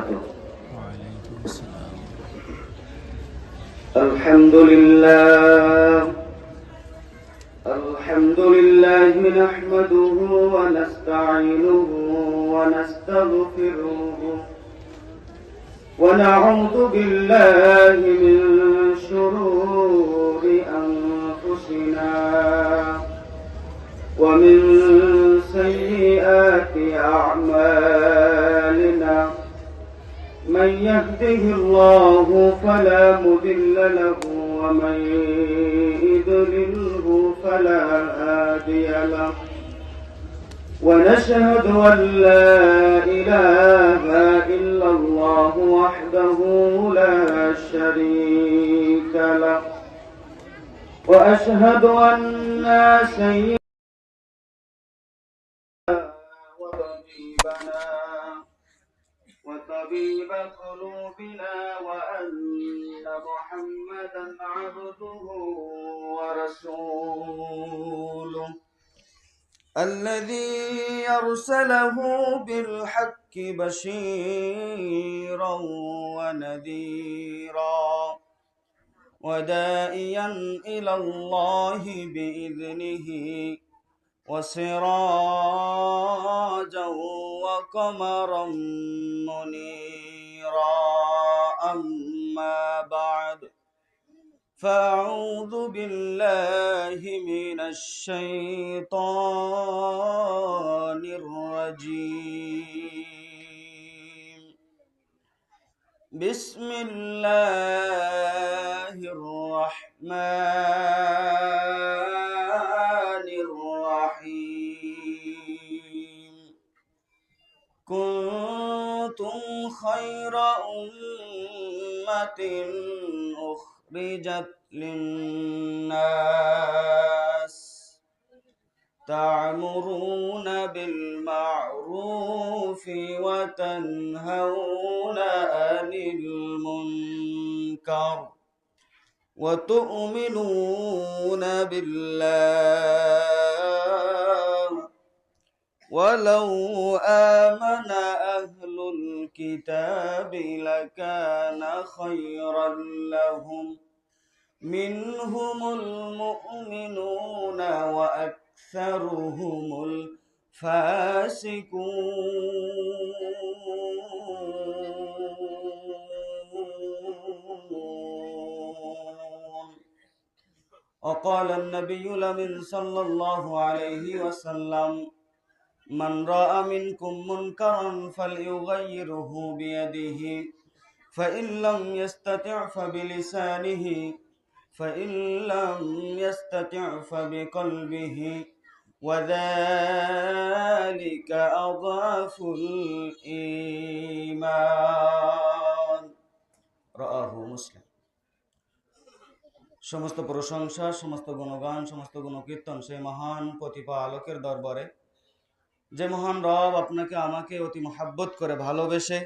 وبركاته. وعليكم السلام. الحمد لله نحمده ونستعينه ونستغفره ونعوذ بالله من شرور أنفسنا ومن سيئات أعمالنا. من يهده الله فلا مضل له ومن يضلله فلا هادي له. ونشهد أن لا إله إلا الله وحده لا شريك له. وأشهد أن سيدنا وطبيب قلوبنا وأن محمدا عبده ورسوله الذي أرسله بالحق بشيرا ونذيرا وداعيا إلى الله بإذنه وسراجا وقمرا منيرا. أما بعد فأعوذ بالله من الشيطان الرجيم. بسم الله الرحمن الرحيم. كنتم خير أمة أخرجت للناس تأمرون بالمعروف وتنهون عن المنكر وتؤمنون بالله ولو آمن أهل الكتاب لكان خيرا لهم منهم المؤمنون وأكثرهم الفاسقون. وقال النبي لمن صلى الله عليه وسلم: من رأى منكم منكرا فليغيره بيده فإن لم يستطع فبلسانه فإن لم يستطع فبقلبه وذلك أضعف الإيمان. রাআহু মুসলিম। সমস্ত প্রশংসা, সমস্ত গুণগান, সমস্ত গুণকীর্তন সেই মহান প্রতিপালকের দরবারে, যে মহান রব আপনাকে আমাকে অতি মহাব্বত করে ভালোবেসে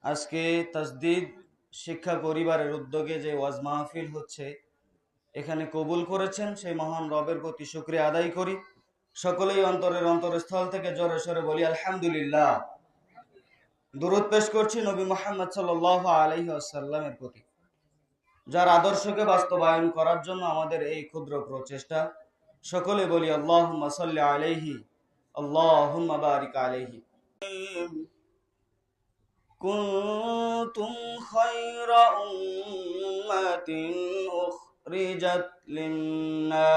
আজকে তাসদিদ শিক্ষা পরিবারের উদ্যোগে যে ওয়াজ মাহফিল হচ্ছে এখানে কবুল করেছেন, সেই মহান রবের প্রতি শুকরিয়া আদায় করি। সকলেই অন্তরস্থল থেকে জোরে সোরে বলি আলহামদুলিল্লাহ। দুরূদ পেশ করছি নবী মুহাম্মদ সাল্লাল্লাহু আলাইহি ওয়াসাল্লামের প্রতি, যার আদর্শকে বাস্তবায়ন করার জন্য আমাদের এই ক্ষুদ্র প্রচেষ্টা। সকলে বলি আল্লাহুম্মা সাল্লি আলাইহি আল্লাহুম্মা বারিক আলাইহি। কুনতুম খায়রা উম্মাতিন উখরিজাত লিন-নাস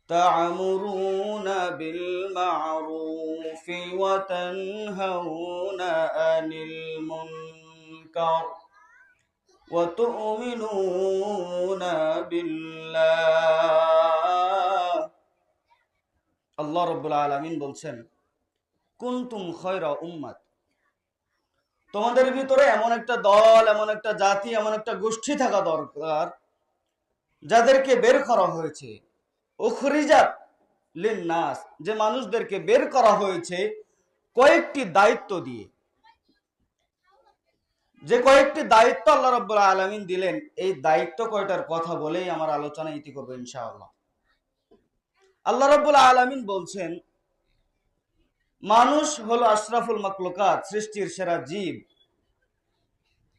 তা'মুরুনা বিল মা'রুফি ওয়া তানহাউনা আনিল মুনকার ওয়া তু'মিনুনা বিল্লাহ। আল্লাহ রাব্বুল আলামিন বলছেন, কুনতুম খায়রা উম্মাত, তোমাদের ভিতরে এমন একটা দল, এমন একটা জাতি, এমন একটা গোষ্ঠী থাকা দরকার যাদেরকে বের করা হয়েছে, উখরিজাত লিন-নাস, যে মানুষদেরকে বের করা হয়েছে কয়েকটি দায়িত্ব দিয়ে। যে কয়েকটি দায়িত্ব আল্লাহ রাব্বুল আলামিন দিলেন, এই দায়িত্ব কয়টার কথা বলেই আমার আলোচনা ইতি করব ইনশাআল্লাহ। আল্লাহ রাব্বুল আলামিন বলছেন, মানুষ হলো আশরাফুল মাখলুকাত, সৃষ্টির সেরা জীব।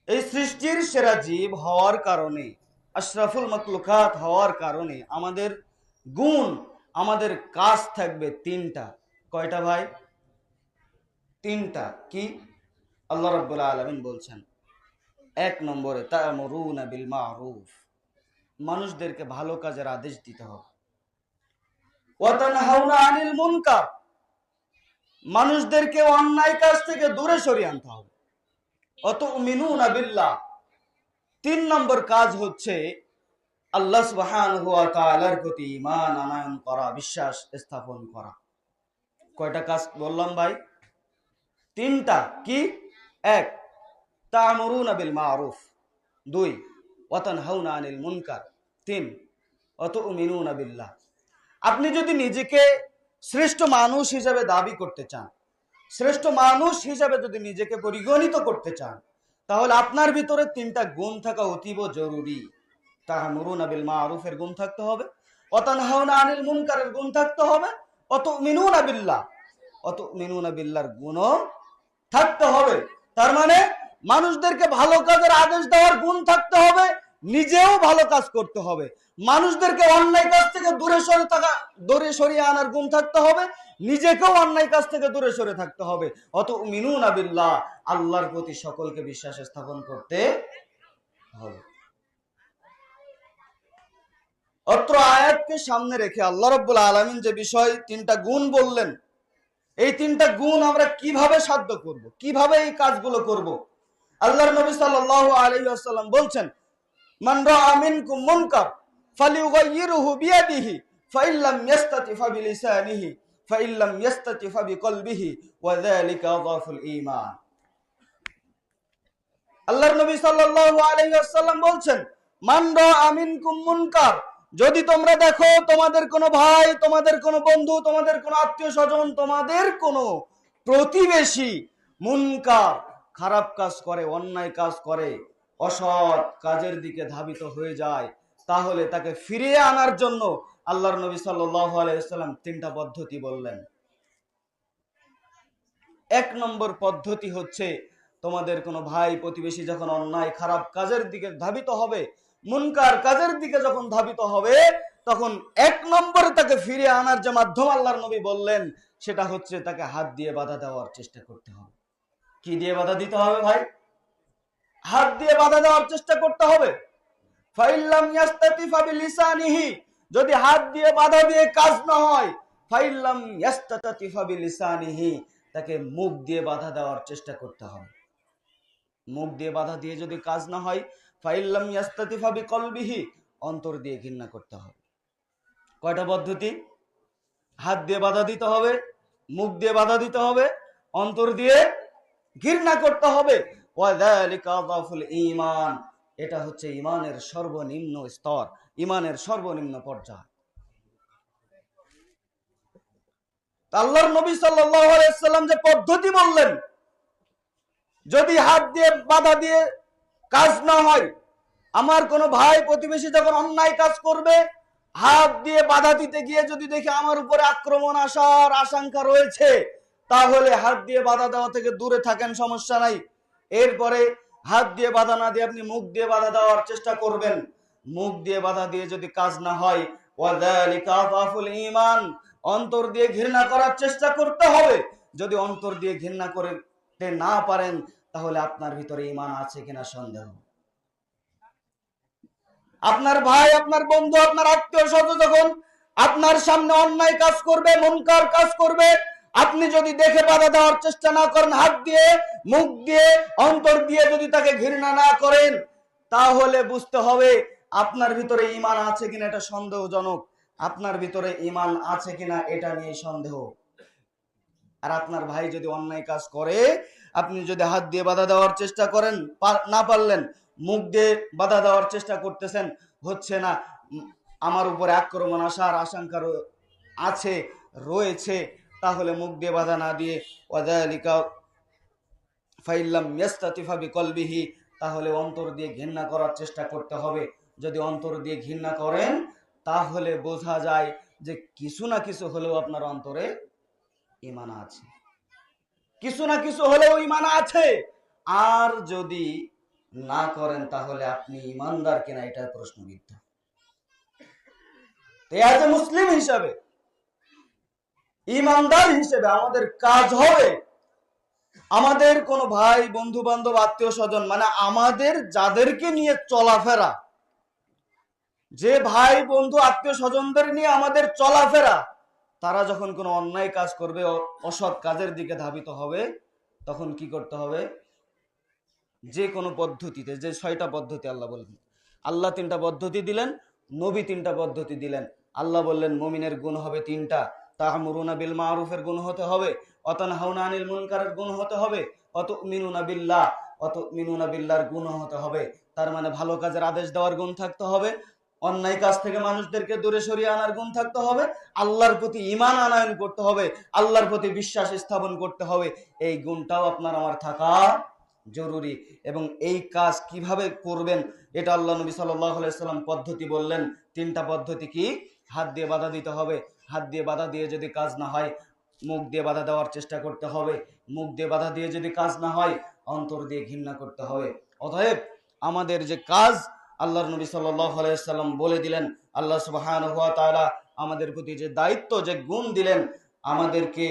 এই সৃষ্টির সেরা জীব হওয়ার কারণে, আশরাফুল মাখলুকাত হওয়ার কারণে আমাদের গুণ, আমাদের কাজ থাকবে তিনটা। কয়টা ভাই? তিনটা। কি? আল্লাহ রাব্বুল আলামিন বলছেন, এক নম্বরে তা'মুরুনা বিল মা'রুফ, মানুষদেরকে ভালো কাজের আদেশ দিতে হবে। ওয়া তানহাউনা আনিল মুনকার, মানুষদেরকে অন্যায় কাজ থেকে দূরে সরিয়ে আনতে হবে। ওয়া তু'মিনুনা বিল্লাহ, তিন নম্বর কাজ হচ্ছে আল্লাহ সুবহানাহু ওয়া তাআলার প্রতি ঈমান আনয়ন করা, বিশ্বাস স্থাপন করা। কয়টা কাজ বললাম ভাই? তিনটা। কি? এক, তা'মুরুনা বিল মা'রুফ। দুই, ওয়া তানহাউনা আনিল মুনকার। তিন, ওয়া তু'মিনুনা বিল্লাহ। আপনি যদি নিজেকে শ্রেষ্ঠ মানুষ হিসেবে দাবি করতে চান, শ্রেষ্ঠ মানুষ হিসেবে যদি নিজেকে পরিগণিত করতে চান, তাহলে আপনার ভিতরে তিনটা গুণ থাকা অতীব জরুরি। তা'মুরুনা বিল মা'রুফের গুণ থাকতে হবে, ওয়া তানহাউনা আনিল মুনকারের গুণ থাকতে হবে, ওয়া তু'মিনুনা বিল্লাহ, ওয়া তু'মিনুনা বিল্লাহর গুণও থাকতে হবে। তার মানে মানুষদেরকে ভালো কাজের আদেশ দেওয়ার গুণ থাকতে হবে, নিজেও ভালো কাজ করতে হবে। মানুষদেরকে অন্যায় কাজ থেকে দূরে সরিয়ে আনার গুণ থাকতে হবে, নিজেকেও অন্যায় কাজ থেকে দূরে সরে থাকতে হবে। অত মিনুনা বিল্লাহ, আল্লাহর প্রতি সকলকে বিশ্বাস স্থাপন করতে হবে। অত্র আয়াতকে সামনে রেখে আল্লাহ রাব্বুল আলামিন যে বিষয় তিনটা গুণ বললেন, এই তিনটা গুণ আমরা কিভাবে সাধ্য করব, কিভাবে এই কাজগুলো করব? আল্লাহর নবী সাল্লাল্লাহু আলাইহি ওয়াসাল্লাম বলছেন, মান রাআ মিনকুম মুনকার ফালিয়ুগাইয়িরহু বিয়াদিহি ফাইল্লাম ইয়াস্তাতি ফাবিলিসানিহি ফাইল্লাম ইয়াস্তাতি ফাবিকলবিহি ওয়া যালিকা আযাফুল ঈমান। আল্লাহর নবী সাল্লাল্লাহু আলাইহি ওয়াসাল্লাম বলছেন, মান রাআ মিনকুম মুনকার, যদি তোমরা দেখো তোমাদের কোনো ভাই, তোমাদের কোনো বন্ধু, তোমাদের কোনো আত্মীয় স্বজন, তোমাদের কোনো প্রতিবেশী মুনকার, খারাপ কাজ করে, অন্যায় কাজ করে, অসৎ কাজের দিকে ধাবিত হয়ে যায়, তাহলে তাকে ফিরিয়ে আনার জন্য আল্লাহর নবী সাল্লাল্লাহু আলাইহি ওয়াসাল্লাম তিনটা পদ্ধতি বললেন। এক নম্বর পদ্ধতি হচ্ছে, তোমাদের কোনো ভাই প্রতিবেশী যখন অন্যায় খারাপ কাজের দিকে ধাবিত হবে, মুনকার কাজের দিকে যখন ধাবিত হবে, তখন এক নম্বরে তাকে ফিরিয়ে আনার যে মাধ্যম আল্লাহর নবী বললেন, সেটা হচ্ছে তাকে হাত দিয়ে বাধা দেওয়ার চেষ্টা করতে হবে। কি দিয়ে বাধা দিতে হবে ভাই? হাত দিয়ে বাধা দেওয়ার চেষ্টা করতে হবে। ফাইল্লাম ইয়াস্তাতি ফাবিলিসানিহি, যদি হাত দিয়ে বাধা দিয়ে কাজ না হয়, ফাইল্লাম ইয়াস্তাতি ফাবিলিসানিহি, তাকে মুখ দিয়ে বাধা দেওয়ার চেষ্টা করতে হবে। মুখ দিয়ে বাধা দিয়ে যদি কাজ না হয়, ফাইল্লাম ইয়াস্তাতি ফাবিকলবিহি, অন্তর দিয়ে ঘৃণা করতে হবে। কয়টা পদ্ধতি? হাত দিয়ে বাধা দিতে হবে, মুখ দিয়ে বাধা দিতে হবে, অন্তর দিয়ে ঘৃণা করতে হবে। ওয়া যালিকা আযাফুল ঈমান, এটা হচ্ছে ঈমানের সর্বনিম্ন স্তর, ঈমানের সর্বনিম্ন পর্যায়। আল্লাহর নবী সাল্লাল্লাহু আলাইহি ওয়াসাল্লাম যে পদ্ধতি বললেন, যদি হাত দিয়ে বাধা দিয়ে কাজ না হয়, আমার কোনো ভাই প্রতিবেশী যখন অন্যায় কাজ করবে, হাত দিয়ে বাধা দিতে গিয়ে যদি দেখি আমার উপরে আক্রমণ আসার আশঙ্কা রয়েছে, তাহলে হাত দিয়ে বাধা দেওয়া থেকে দূরে থাকেন, সমস্যা নাই। এরপরে হাত দিয়ে বাধা না দিয়ে আপনি মুখ দিয়ে বাধা দেওয়ার চেষ্টা করবেন। মুখ দিয়ে বাধা দিয়ে যদি কাজ না হয়, ওয়াযালিকা আযাফুল ঈমান, অন্তর দিয়ে ঘৃণা করার চেষ্টা করতে হবে। যদি অন্তর দিয়ে ঘৃণা করতে না পারেন, তাহলে আপনার ভিতরে ঈমান আছে কিনা সন্দেহ। আপনার ভাই, আপনার বন্ধু, আপনার আত্মীয় স্বজন যখন আপনার সামনে অন্যায় কাজ করবে, মুনকার কাজ করবে, আপনি যদি দেখে বাধা দেওয়ার চেষ্টা না করেন, হাত দিয়ে, মুখ দিয়ে, অন্তর দিয়ে যদি তাকে ঘৃণা না করেন, তাহলে বুঝতে হবে আপনার ভিতরে ঈমান আছে কিনা এটা সন্দেহজনক, আপনার ভিতরে ঈমান আছে কিনা এটা নিয়ে সন্দেহ। আর আপনার ভাই যদি অন্যায় কাজ করে, আপনি যদি হাত দিয়ে বাধা দেওয়ার চেষ্টা করেন, না পারলেন, মুখ দিয়ে বাধা দেওয়ার চেষ্টা করতেছেন, হচ্ছে না, আমার উপরে আক্রমণ আসার আশঙ্কা রয়েছে, তাহলে মুখ দিয়ে বাধা না দিয়ে ওয়াযালিকা ফাইল্লাম ইয়াস্তাতি ফাবিকলবিহি, তাহলে অন্তর দিয়ে ঘৃণা করার চেষ্টা করতে হবে। যদি অন্তর দিয়ে ঘৃণা করেন, তাহলে বোঝা যায় যে কিছু না কিছু হলেও আপনার অন্তরে ঈমান আছে। কিছু না কিছু হলেও ঈমান আছে। আর যদি না করেন তাহলে আপনি ঈমানদার কিনা এটা প্রশ্নবিদ্ধ। এজ এ মুসলিম হিসাবে, ঈমানদার হিসেবে আমাদের কাজ হবে, আমাদের কোনো ভাই বন্ধু বান্ধব আত্মীয় স্বজন, মানে আমাদের যাদেরকে নিয়ে চলাফেরা, যে ভাই বন্ধু আত্মীয় স্বজনদের নিয়ে আমাদের চলাফেরা, তারা যখন কোনো অন্যায় কাজ করবে, অসৎ কাজের দিকে ধাবিত হবে, তখন কি করতে হবে? যে কোনো পদ্ধতিতে, যে 6টা পদ্ধতি আল্লাহ বললেন, আল্লাহ 3টা পদ্ধতি দিলেন, নবী 3টা পদ্ধতি দিলেন। আল্লাহ বললেন মুমিনের গুণ হবে 3টা, তা'মুরুনা বিল মারুফের গুণ হতে হবে, অতানহাউনা আনিল মুনকারের গুণ হতে হবে, অতুমিনুনা বিল্লাহ, অতুমিনুনা বিল্লাহর গুণ হতে হবে। তার মানে ভালো কাজের আদেশ দেওয়ার গুণ থাকতে হবে, অন্যায় কাজ থেকে মানুষদেরকে দূরে সরিয়ে আনার গুণ থাকতে হবে, আল্লাহর প্রতি ঈমান আনয়ন করতে হবে, আল্লাহর প্রতি বিশ্বাস স্থাপন করতে হবে। এই গুণটাও আপনার আমার থাকা জরুরি। এবং এই কাজ কিভাবে করবেন এটা আল্লাহ নবী সাল্লাল্লাহু আলাইহি সাল্লাম পদ্ধতি বললেন। 3টা পদ্ধতি কি? হাত দিয়ে বাধা দিতে হবে, হাত দিয়ে বাধা দিয়ে যদি কাজ না হয় মুখ দিয়ে বাধা দেওয়ার চেষ্টা করতে হবে, মুখ দিয়ে বাধা দিয়ে যদি কাজ না হয় অন্তর দিয়ে ঘৃণা করতে হবে। অতএব আমাদের যে কাজ আল্লাহর নবী সাল্লাল্লাহু আলাইহি সাল্লাম বলে দিলেন, আল্লাহ সুবহানাহু ওয়া তাআলা আমাদের প্রতি যে দায়িত্ব, যে গুণ দিলেন, আমাদেরকে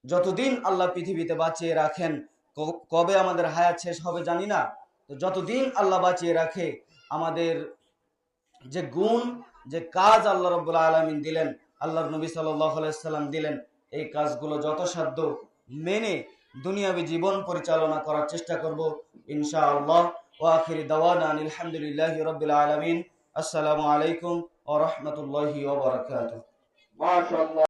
যতদিন আল্লাহ পৃথিবীতে বাঁচিয়ে রাখেন, কবে আমাদের হায়াত শেষ হবে জানি না, তো যতদিন আল্লাহ বাঁচিয়ে রাখে, আমাদের যে গুণ, যে কাজ আল্লাহ রাব্বুল আলামিন দিলেন, আল্লাহর নবী সাল্লাল্লাহু আলাইহি সাল্লাম দিলেন, এই কাজগুলো যথাসাধ্য মেনে দুনিয়াবী জীবন পরিচালনা করার চেষ্টা করব ইনশাআল্লাহ। ওয়া আখিরি দাওয়ানা আলহামদুলিল্লাহি রাব্বিল আলামিন। আসসালামু আলাইকুম ওয়া রাহমাতুল্লাহি ওয়া বারাকাতুহু। মাশাআল্লাহ।